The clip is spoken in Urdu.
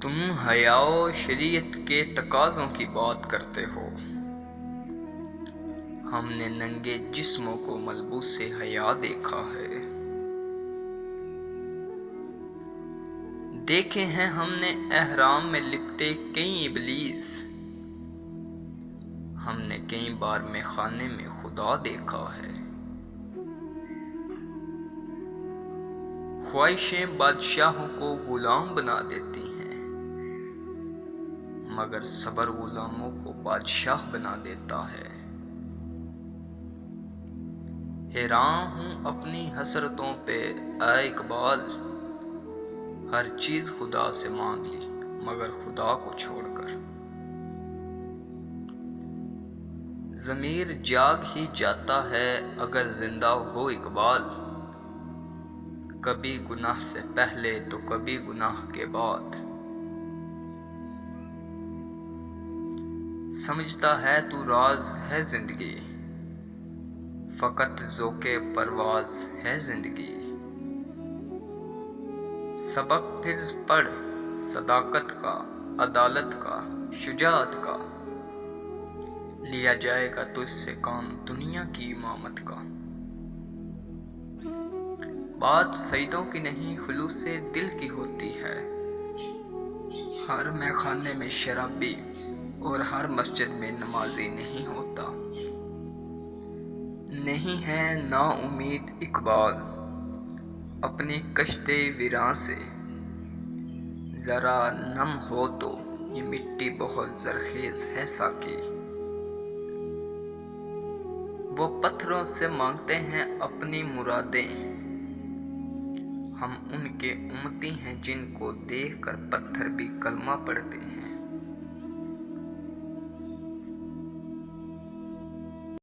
تم حیا و شریعت کے تقاضوں کی بات کرتے ہو، ہم نے ننگے جسموں کو ملبوس حیا دیکھا ہے۔ دیکھے ہیں ہم نے احرام میں لپٹے کئی ابلیس، ہم نے کئی بار میں خانے میں خدا دیکھا ہے۔ خواہشیں بادشاہوں کو غلام بنا دیتی ہیں، مگر صبر غلاموں کو بادشاہ بنا دیتا ہے۔ حیران ہوں اپنی حسرتوں پہ اے اقبال، ہر چیز خدا سے مانگ لی مگر خدا کو چھوڑ کر۔ ضمیر جاگ ہی جاتا ہے اگر زندہ ہو اقبال، کبھی گناہ سے پہلے تو کبھی گناہ کے بعد۔ سمجھتا ہے تو راز ہے زندگی، فقط ذوق پرواز ہے زندگی۔ سبق پھر پڑھ صداقت کا، عدالت کا، شجاعت کا، لیا جائے گا تو اس سے کام دنیا کی امامت کا۔ بات سیدوں کی نہیں خلوص دل کی ہوتی ہے، ہر میخانے میں شرابی اور ہر مسجد میں نمازی نہیں ہوتا۔ نہیں ہے نا امید اقبال اپنی کشتے ویراں سے، ذرا نم ہو تو یہ مٹی بہت زرخیز ہے ساقی۔ وہ پتھروں سے مانگتے ہیں اپنی مرادیں، ہم ان کے امتی ہیں جن کو دیکھ کر پتھر بھی کلمہ پڑھتے۔